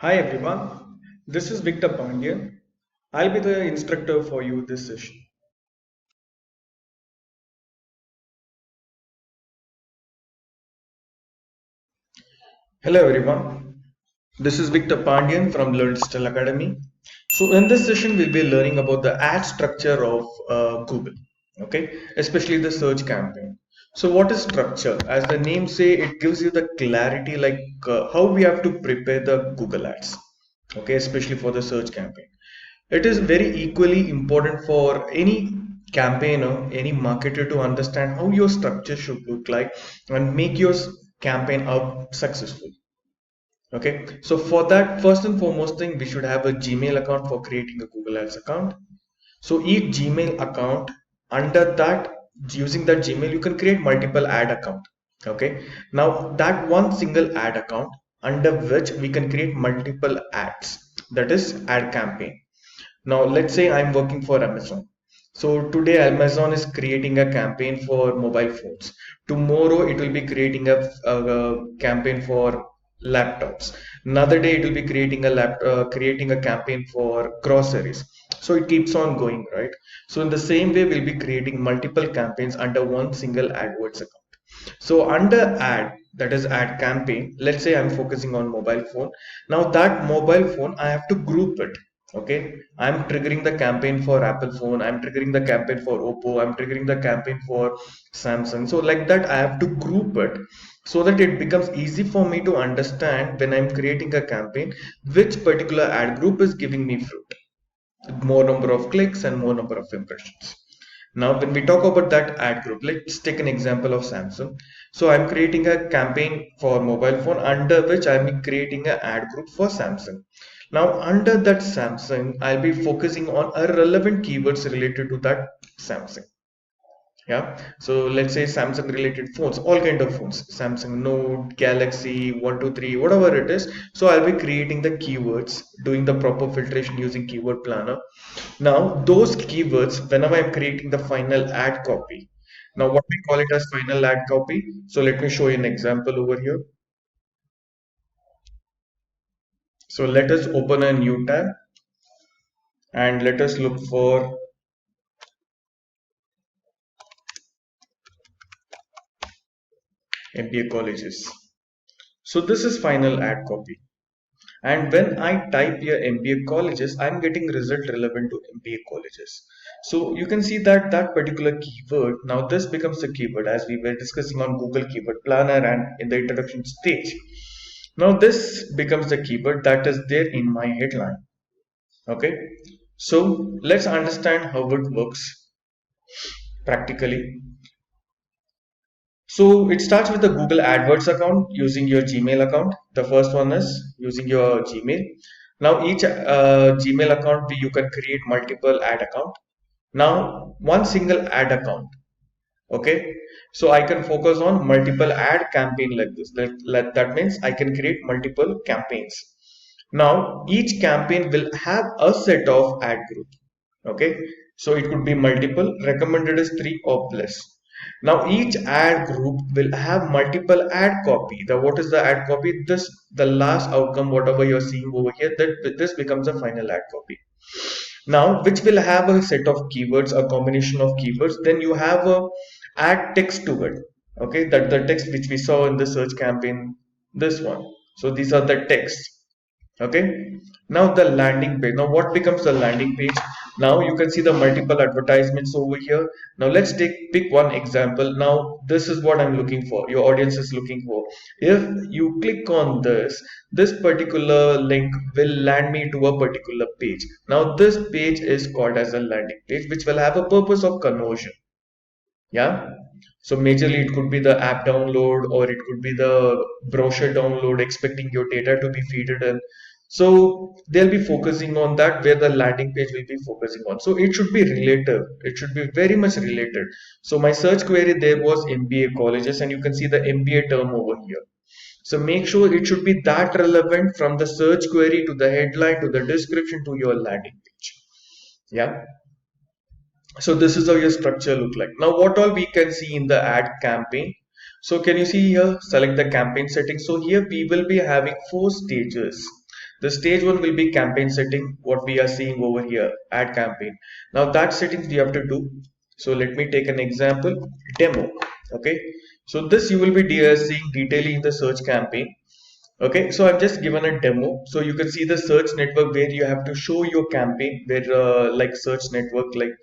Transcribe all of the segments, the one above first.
Hi everyone, this is Victor Pandyan. I'll be the instructor for you this session. Hello everyone, this is Victor Pandyan from Learn Digital Academy. So in this session we'll be learning about the ad structure of Google, okay, especially the search campaign. So what is structure? As the name say, it gives you the clarity like how we have to prepare the Google ads, okay, especially for the search campaign. It is very equally important for any campaigner, any marketer to understand how your structure should look like and make your campaign out successful. Okay, so for that, first and foremost thing, we should have a Gmail account for creating a Google Ads account. So each Gmail account, under that, using that Gmail, you can create multiple ad account. Okay, now that one single ad account under which we can create multiple ads, that is ad campaign. Now, let's say I'm working for Amazon. So today Amazon is creating a campaign for mobile phones. Tomorrow it will be creating a campaign for laptops. Another day it will be creating creating a campaign for groceries. So it keeps on going, right? So in the same way, we'll be creating multiple campaigns under one single AdWords account. So under ad, that is ad campaign, let's say I'm focusing on mobile phone. Now that mobile phone, I have to group it. Okay, I'm triggering the campaign for Apple phone, I'm triggering the campaign for Oppo, I'm triggering the campaign for Samsung. So like that, I have to group it so that it becomes easy for me to understand when I'm creating a campaign, which particular ad group is giving me fruit, more number of clicks and more number of impressions. Now, when we talk about that ad group, let's take an example of Samsung. So I'm creating a campaign for mobile phone under which I'm creating an ad group for Samsung. Now, under that Samsung, I'll be focusing on a relevant keywords related to that Samsung. Yeah, so let's say Samsung related phones, all kind of phones, Samsung Note, Galaxy 123, whatever it is. So I'll be creating the keywords, doing the proper filtration using keyword planner. Now those keywords, whenever I'm creating the final ad copy, now what we call it as final ad copy. So let me show you an example over here. So let us open a new tab and let us look for MBA colleges. So this is final ad copy. And when I type here MBA colleges, I'm getting result relevant to MBA colleges. So you can see that that particular keyword, now this becomes the keyword as we were discussing on Google Keyword Planner and in the introduction stage. Now this becomes the keyword that is there in my headline. Okay. So let's understand how it works practically. So it starts with the Google AdWords account using your Gmail account. The first one is using your Gmail. Now each Gmail account you can create multiple ad account. Now one single ad account. Okay. So I can focus on multiple ad campaign like this. That means I can create multiple campaigns. Now each campaign will have a set of ad group. Okay, so it could be multiple, recommended is 3 or plus. Now each ad group will have multiple ad copy. The what is the ad copy? This the last outcome, whatever you're seeing over here, that this becomes a final ad copy. Now which will have a set of keywords, a combination of keywords. Then you have a add text to it. Okay, that the text which we saw in the search campaign, this one. So these are the texts. Okay, now the landing page. Now what becomes the landing page? Now you can see the multiple advertisements over here. Now let's pick one example. Now this is what I'm looking for, your audience is looking for. If you click on this particular link will land me to a particular page. Now this page is called as a landing page, which will have a purpose of conversion. Yeah, so majorly it could be the app download or it could be the brochure download, expecting your data to be fed in. So they'll be focusing on that, where the landing page will be focusing on. So it should be relative, it should be very much related. So my search query there was MBA colleges, and you can see the MBA term over here. So make sure it should be that relevant from the search query to the headline to the description to your landing page. Yeah, so this is how your structure look like. Now what all we can see in the ad campaign. So can you see here, select the campaign settings. So here we will be having 4 stages. The stage one will be campaign setting, what we are seeing over here, ad campaign. Now that settings we have to do. So let me take an example, demo. Okay, so this you will be seeing detailing in the search campaign. Okay, so I've just given a demo. So you can see the search network where you have to show your campaign, where like search network, like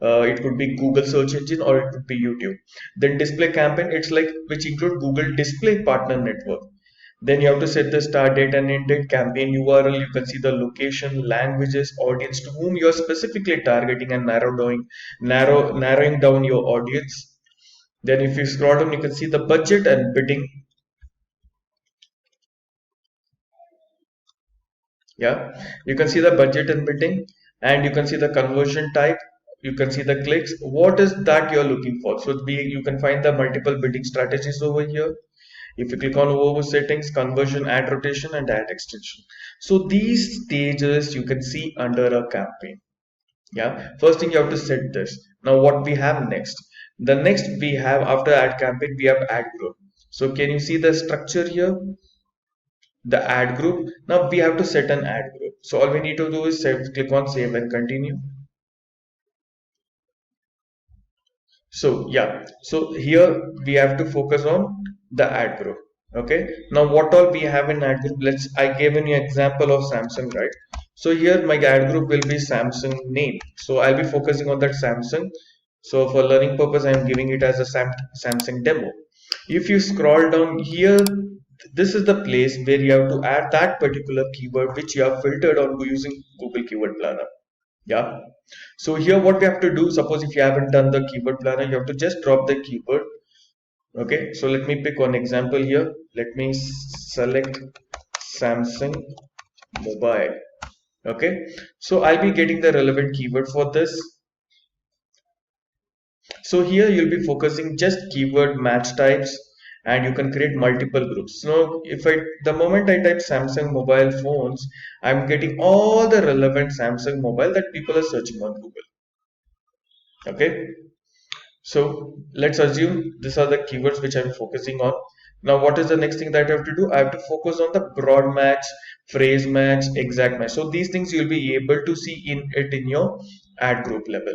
it could be Google search engine or it could be YouTube. Then display campaign, it's like which include Google Display Partner Network. Then you have to set the start date and end date, campaign URL. You can see the location, languages, audience to whom you are specifically targeting and narrowing down your audience. Then if you scroll down, you can see the budget and bidding. Yeah, you can see the budget and bidding, and you can see the conversion type. You can see the clicks. What is that you're looking for? So you can find the multiple bidding strategies over here. If you click on over settings, conversion, ad rotation, and ad extension. So these stages you can see under a campaign. Yeah, first thing you have to set this. Now what we have next? The next we have after ad campaign, we have ad group. So can you see the structure here? The ad group. Now we have to set an ad group. So all we need to do is click on save and continue. So yeah, so here we have to focus on the ad group. Okay. Now what all we have in ad group? I gave an example of Samsung, right? So here my ad group will be Samsung name. So I'll be focusing on that Samsung. So for learning purpose, I'm giving it as a Samsung demo. If you scroll down here, this is the place where you have to add that particular keyword which you have filtered on using Google Keyword Planner. Yeah. So here what we have to do, suppose if you haven't done the keyword planner, you have to just drop the keyword. Okay. So let me pick one example here. Let me select Samsung mobile. Okay. So I'll be getting the relevant keyword for this. So here you'll be focusing just keyword match types and you can create multiple groups. So the moment I type Samsung mobile phones, I'm getting all the relevant Samsung mobile that people are searching on Google. Okay. So let's assume these are the keywords which I'm focusing on. Now, what is the next thing that I have to do? I have to focus on the broad match, phrase match, exact match. So these things you'll be able to see in your ad group level.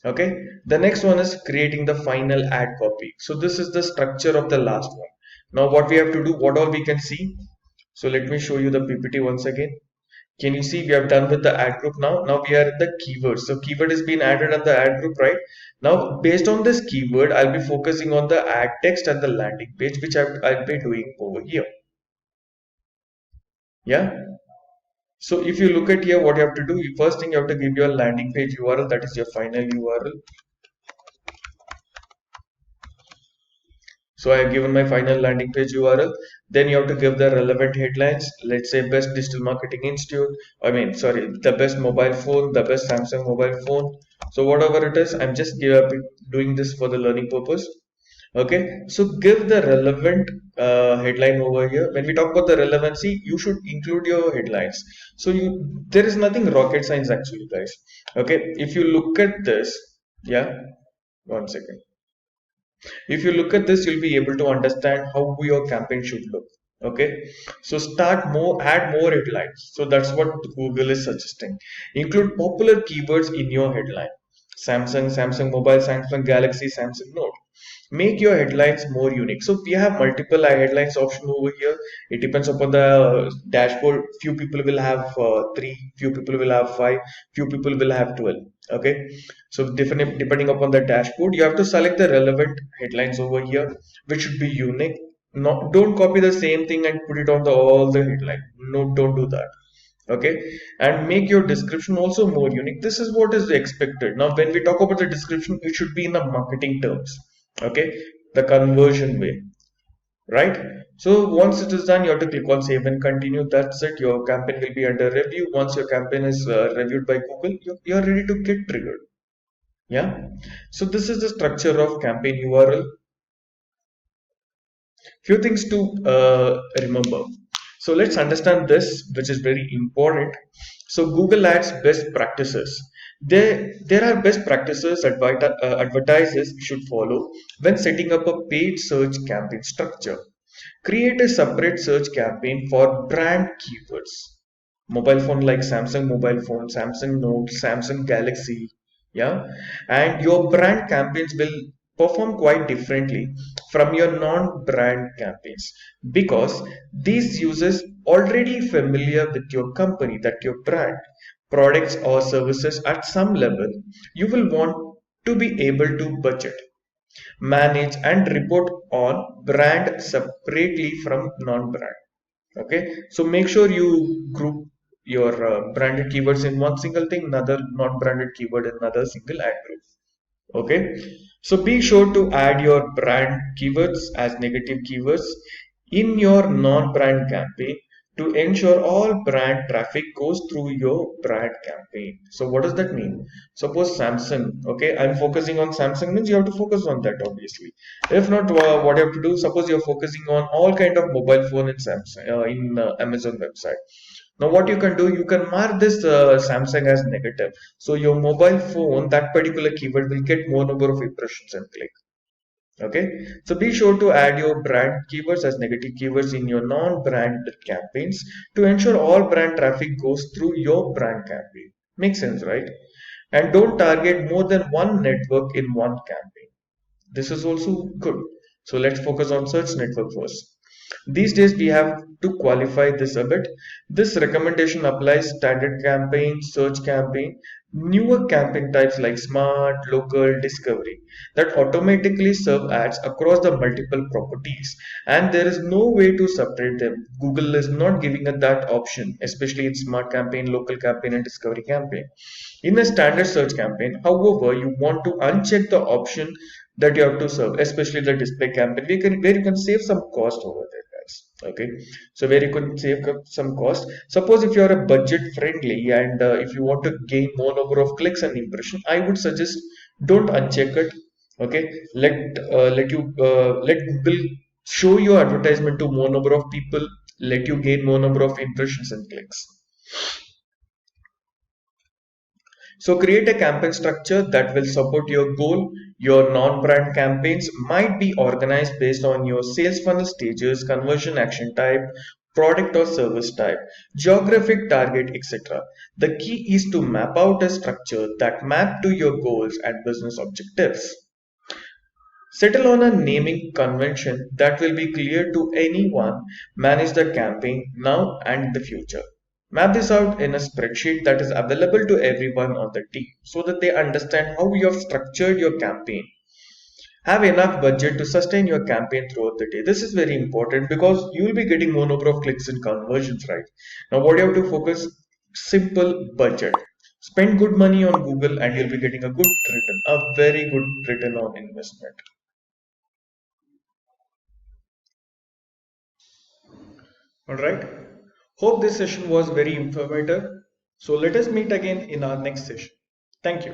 Okay. The next one is creating the final ad copy. So this is the structure of the last one. Now, what we have to do, what all we can see. So let me show you the PPT once again. Can you see we have done with the ad group now? Now we are in the keywords. So keyword is being added on the ad group, right? Now based on this keyword, I'll be focusing on the ad text and the landing page, which I'll be doing over here. Yeah. So if you look at here, what you have to do, first thing you have to give your landing page URL, that is your final URL. So I have given my final landing page URL. Then you have to give the relevant headlines. Let's say best digital marketing institute. The best mobile phone, the best Samsung mobile phone. So whatever it is, I'm just doing this for the learning purpose. Okay. So give the relevant headline over here. When we talk about the relevancy, you should include your headlines. So there is nothing rocket science actually, guys. Okay. If you look at this, yeah. One second. If you look at this, you'll be able to understand how your campaign should look. Okay, so add more headlines. So that's what Google is suggesting. Include popular keywords in your headline. Samsung, Samsung Mobile, Samsung Galaxy, Samsung Note. Make your headlines more unique. So we have multiple headlines option over here. It depends upon the dashboard. Few people will have 3, few people will have 5, few people will have 12. Okay, so depending upon the dashboard, you have to select the relevant headlines over here, which should be unique. Don't copy the same thing and put it on all the headline. No, don't do that. Okay, and make your description also more unique. This is what is expected. Now when we talk about the description, it should be in the marketing terms. Okay, the conversion way, right? So once it is done, you have to click on save and continue. That's it. Your campaign will be under review. Once your campaign is reviewed by Google, you're ready to get triggered. Yeah, so this is the structure of campaign URL. Few things to remember. So let's understand this, which is very important. So Google Ads best practices. There are best practices advertisers should follow when setting up a paid search campaign structure. Create a separate search campaign for brand keywords. mobile phone like Samsung mobile phone, Samsung Note, Samsung Galaxy, yeah, and your brand campaigns will perform quite differently from your non-brand campaigns because these users already familiar with your company, that your brand, products or services at some level, you will want to be able to budget, manage and report on brand separately from non-brand. Okay, so make sure you group your branded keywords in one single thing, another non-branded keyword in another single ad group. Okay, so be sure to add your brand keywords as negative keywords in your non-brand campaign to ensure all brand traffic goes through your brand campaign. So what does that mean? Suppose Samsung, okay, I'm focusing on Samsung means you have to focus on that obviously. If not, what you have to do, suppose you're focusing on all kind of mobile phone in Samsung, in Amazon website. Now, what you can do, you can mark this Samsung as negative. So your mobile phone, that particular keyword will get more number of impressions and click. Okay, so be sure to add your brand keywords as negative keywords in your non-brand campaigns to ensure all brand traffic goes through your brand campaign. Makes sense, right? And don't target more than one network in one campaign. This is also good. So let's focus on search network first. These days we have to qualify this a bit. This recommendation applies standard campaign, search campaign, newer campaign types like smart, local, discovery that automatically serve ads across the multiple properties, and there is no way to separate them. Google is not giving us that option, especially in smart campaign, local campaign and discovery campaign. In a standard search campaign, however, you want to uncheck the option that you have to serve, especially the display campaign, where you can save some cost over there, guys. Okay, so where you can save some cost. Suppose if you are a budget friendly and if you want to gain more number of clicks and impression, I would suggest don't uncheck it. Okay, let Google show your advertisement to more number of people, let you gain more number of impressions and clicks. So create a campaign structure that will support your goal. Your non-brand campaigns might be organized based on your sales funnel stages, conversion action type, product or service type, geographic target, etc. The key is to map out a structure that map to your goals and business objectives. Settle on a naming convention that will be clear to anyone. Manage the campaign now and in the future. Map this out in a spreadsheet that is available to everyone on the team so that they understand how you have structured your campaign. Have enough budget to sustain your campaign throughout the day. This is very important because you will be getting more number of clicks and conversions, right? Now, what you have to focus, simple budget. Spend good money on Google and you'll be getting a good return, a very good return on investment. All right. Hope this session was very informative. So let us meet again in our next session. Thank you.